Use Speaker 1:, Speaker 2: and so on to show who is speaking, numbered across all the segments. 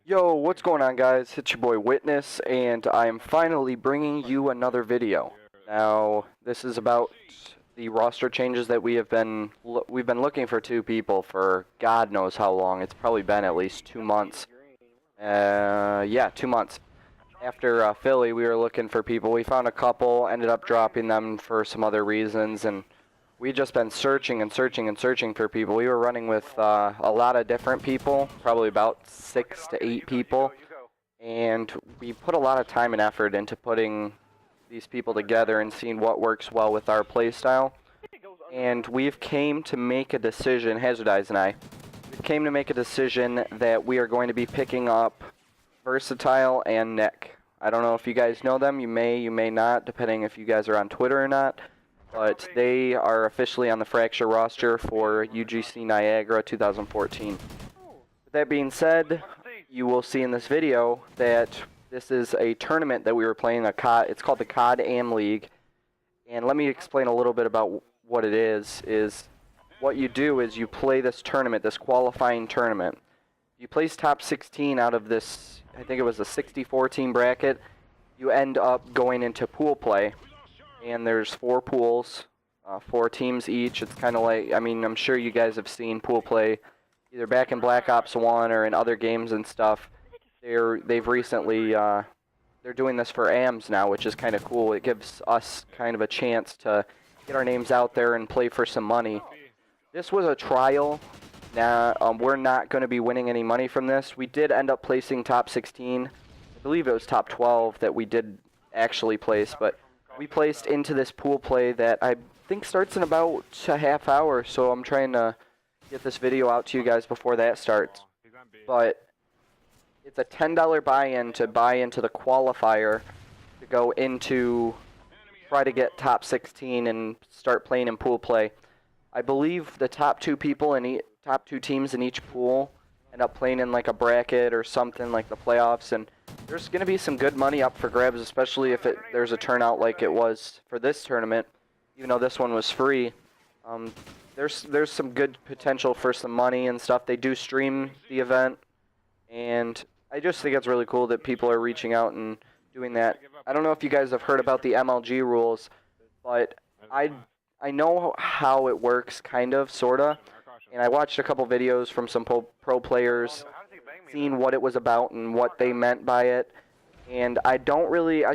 Speaker 1: Yo, what's going on, guys? It's your boy Witness, and I am finally bringing you another video. Now, this is about the roster changes that we've been looking for two people for God knows how long. It's probably been at least 2 months. Yeah, 2 months. After Philly, we were looking for people. We found a couple, ended up dropping them for some other reasons, and we just been searching and searching and searching for people. We were running with a lot of different people, probably about 6 to 8 people, and we put a lot of time and effort into putting these people together and seeing what works well with our playstyle. And we've came to make a decision, Hazard Eyes and I, came to make a decision that we are going to be picking up Versatile and Nick. I don't know if you guys know them. You may not, depending if you guys are on Twitter or not. But they are officially on the Fracture roster for UGC Niagara 2014. With that being said, you will see in this video that this is a tournament that we were playing. It's called the COD AM League. And let me explain a little bit about what it is what you do is you play this tournament, this qualifying tournament. You place top 16 out of this, I think it was a 64-team bracket. You end up going into pool play. And there's 4 pools, 4 teams each. It's kind of like, I mean, I'm sure you guys have seen pool play either back in Black Ops 1 or in other games and stuff. They've recently, they're doing this for AMs now, which is kind of cool. It gives us kind of a chance to get our names out there and play for some money. This was a trial. Now, we're not going to be winning any money from this. We did end up placing top 16. I believe it was top 12 that we did actually place, but we placed into this pool play that I think starts in about a half hour, so I'm trying to get this video out to you guys before that starts. But it's a $10 buy-in to buy into the qualifier to go into, try to get top 16 and start playing in pool play. I believe the top 2 people in top 2 teams in each pool end up playing in like a bracket or something like the playoffs, and there's going to be some good money up for grabs, especially if there's a turnout like it was for this tournament. Even though this one was free, there's some good potential for some money and stuff. They do stream the event, and I just think it's really cool that people are reaching out and doing that. I don't know if you guys have heard about the MLG rules, but I know how it works, kind of, sorta. And I watched a couple videos from some pro players, seeing what it was about and what they meant by it. And I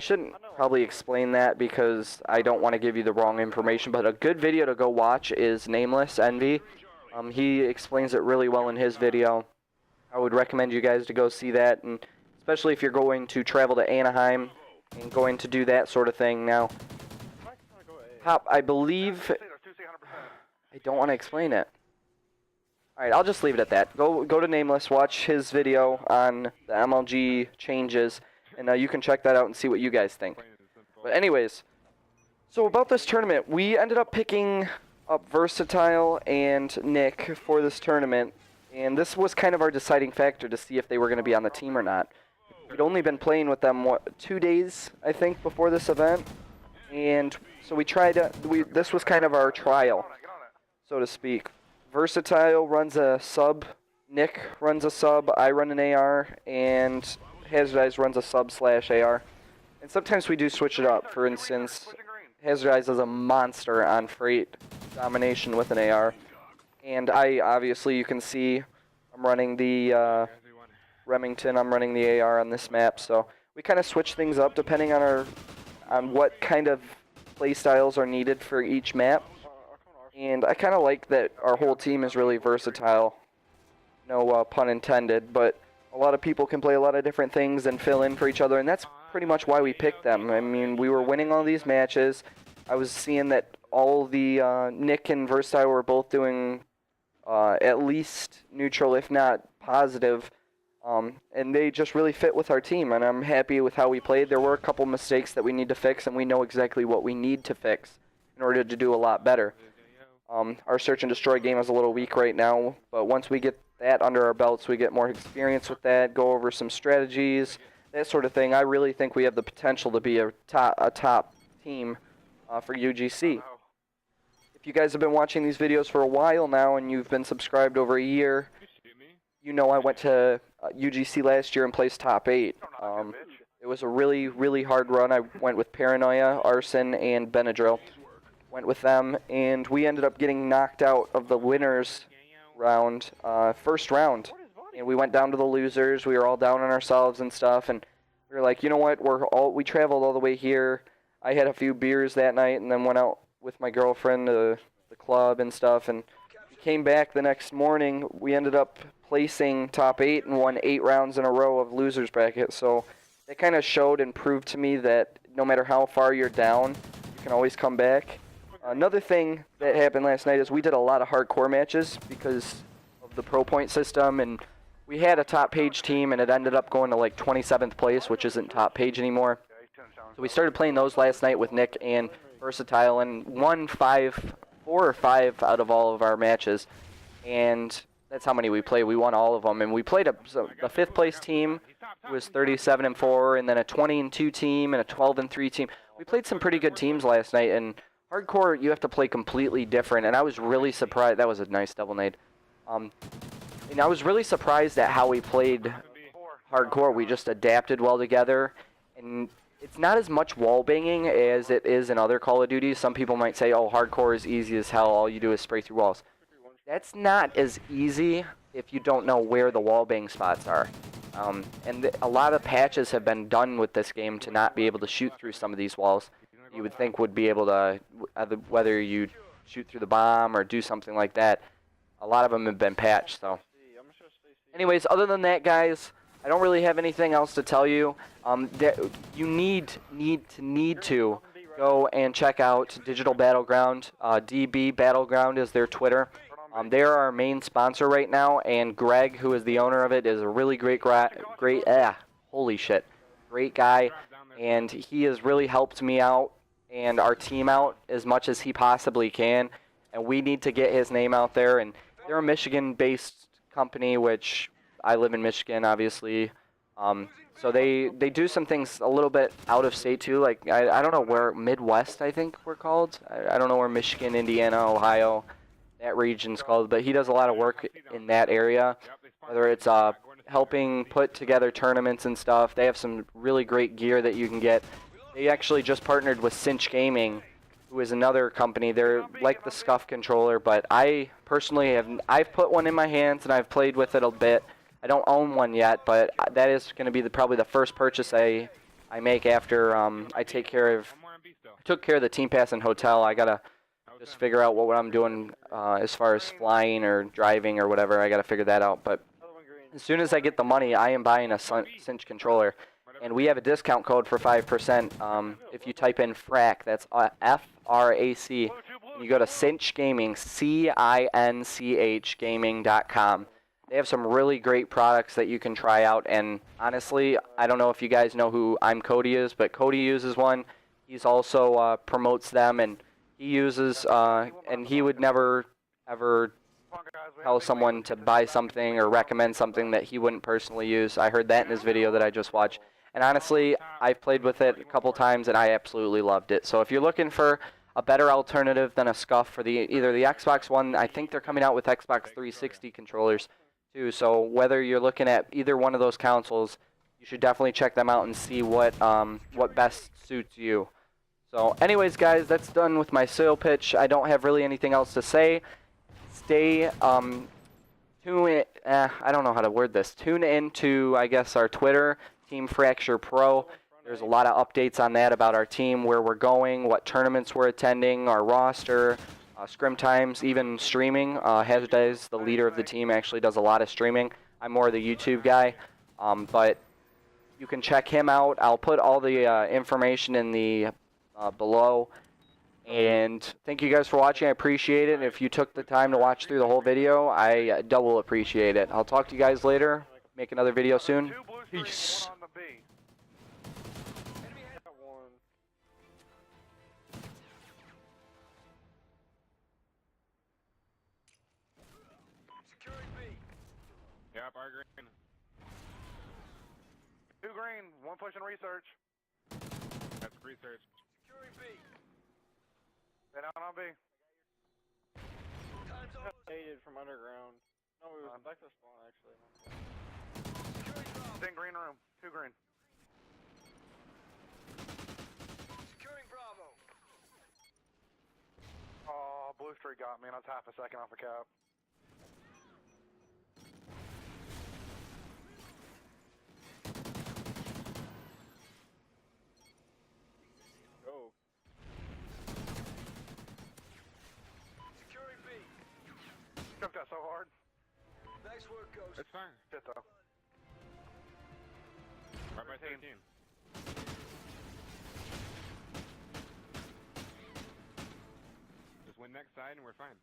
Speaker 1: shouldn't probably explain that because I don't want to give you the wrong information, but a good video to go watch is Nameless Envy. He explains it really well in his video. I would recommend you guys to go see that, and especially if you're going to travel to Anaheim and going to do that sort of thing. Now, I believe, I don't want to explain it. Alright, I'll just leave it at that. Go to Nameless, watch his video on the MLG changes, and you can check that out and see what you guys think. But anyways, so about this tournament, we ended up picking up Versatile and Nick for this tournament, and this was kind of our deciding factor to see if they were going to be on the team or not. We'd only been playing with them, 2 days, I think, before this event, and so we tried to, this was kind of our trial, so to speak. Versatile runs a sub, Nick runs a sub, I run an AR, and Hazard Eyes runs a sub/AR. And sometimes we do switch it up. For instance, Hazard Eyes is a monster on Freight domination with an AR. And obviously you can see, I'm running the Remington, I'm running the AR on this map, so we kind of switch things up depending on what kind of play styles are needed for each map. And I kind of like that our whole team is really versatile. No pun intended, but a lot of people can play a lot of different things and fill in for each other, and that's pretty much why we picked them. I mean, we were winning all these matches. I was seeing that all the Nick and Versatile were both doing at least neutral, if not positive, and they just really fit with our team, and I'm happy with how we played. There were a couple mistakes that we need to fix, and we know exactly what we need to fix in order to do a lot better. Our search and destroy game is a little weak right now, but once we get that under our belts, we get more experience with that, go over some strategies, that sort of thing. I really think we have the potential to be a top team for UGC. If you guys have been watching these videos for a while now and you've been subscribed over a year, you know, I went to UGC last year and placed top 8. It was a really, really hard run. I went with Paranoia, Arson, and Benadryl. Went with them, and we ended up getting knocked out of the winners round, first round. And we went down to the losers. We were all down on ourselves and stuff, and we were like, you know what? We traveled all the way here. I had a few beers that night, and then went out with my girlfriend to the club and stuff, and we came back the next morning. We ended up placing top 8 and won 8 rounds in a row of losers bracket. So that kind of showed and proved to me that no matter how far you're down, you can always come back. Another thing that happened last night is we did a lot of hardcore matches because of the pro point system, and we had a top page team, and it ended up going to like 27th place, which isn't top page anymore. So we started playing those last night with Nick and Versatile, and won 4 or 5 out of all of our matches, and that's how many we played. We won all of them, and we played the 5th place team was 37-4, and then a 20-2 team and a 12-3 team. We played some pretty good teams last night, and hardcore you have to play completely different, and I was really surprised. That was a nice double nade. And I was really surprised at how we played hardcore. We just adapted well together, and it's not as much wall banging as it is in other Call of Duties. Some people might say, oh, hardcore is easy as hell. All you do is spray through walls. That's not as easy if you don't know where the wall bang spots are. And a lot of patches have been done with this game to not be able to shoot through some of these walls. You would think would be able to, whether you shoot through the bomb or do something like that. A lot of them have been patched. So, anyways, other than that, guys, I don't really have anything else to tell you. You need to go and check out Digital Battleground. DB Battleground is their Twitter. They're our main sponsor right now, and Greg, who is the owner of it, is a really great guy, and he has really helped me out and our team out as much as he possibly can, and we need to get his name out there. And they're a Michigan-based company, which I live in Michigan, obviously. So they do some things a little bit out of state too. Like I don't know where Midwest, I think we're called. I don't know where Michigan, Indiana, Ohio, that region's called. But he does a lot of work in that area. Whether it's helping put together tournaments and stuff. They have some really great gear that you can get. They actually just partnered with Cinch Gaming, who is another company. They're like the Scuff controller, but I personally I've put one in my hands and I've played with it a bit. I don't own one yet, but that is going to be probably the first purchase I make after I took care of the Team Pass and hotel. I gotta just figure out what I'm doing as far as flying or driving or whatever. I gotta figure that out. But as soon as I get the money, I am buying a Cinch controller, and we have a discount code for 5%. If you type in FRAC, that's FRAC, and you go to Cinch Gaming, CINCH Gaming.com. They have some really great products that you can try out, and honestly, I don't know if you guys know who I'm Cody is, but Cody uses one. He's also promotes them, and he uses, and he would never ever tell someone to buy something or recommend something that he wouldn't personally use. I heard that in his video that I just watched, and honestly, I've played with it a couple times, and I absolutely loved it. So if you're looking for a better alternative than a Scuff for either the Xbox One, I think they're coming out with Xbox 360 controllers too. So whether you're looking at either one of those consoles, you should definitely check them out and see what best suits you. So anyways, guys, that's done with my sale pitch. I don't have really anything else to say. Stay tune. I don't know how to word this. Tune into, I guess, our Twitter, Team Fracture Pro. There's a lot of updates on that about our team, where we're going, what tournaments we're attending, our roster, scrim times, even streaming. Hezdes, the leader of the team, actually does a lot of streaming. I'm more the YouTube guy, but you can check him out. I'll put all the information in the below. And thank you guys for watching. I appreciate it. And if you took the time to watch through the whole video, I double appreciate it. I'll talk to you guys later. Make another video soon. Peace.
Speaker 2: Yep, our green. 2 green, 1 pushing research. That's research. Securing B. Stay down on B. Aided from underground. Oh, we was back to spawn actually. It's in green room. 2 green.
Speaker 3: Securing Bravo.
Speaker 2: Oh, Blue Street got me and I was half a second off a cap. Oh.
Speaker 3: Securing B.
Speaker 2: Jumped that so hard.
Speaker 3: Nice work, Ghost.
Speaker 2: It's fine. Shit though. Right by 13. Just win next side and we're fine.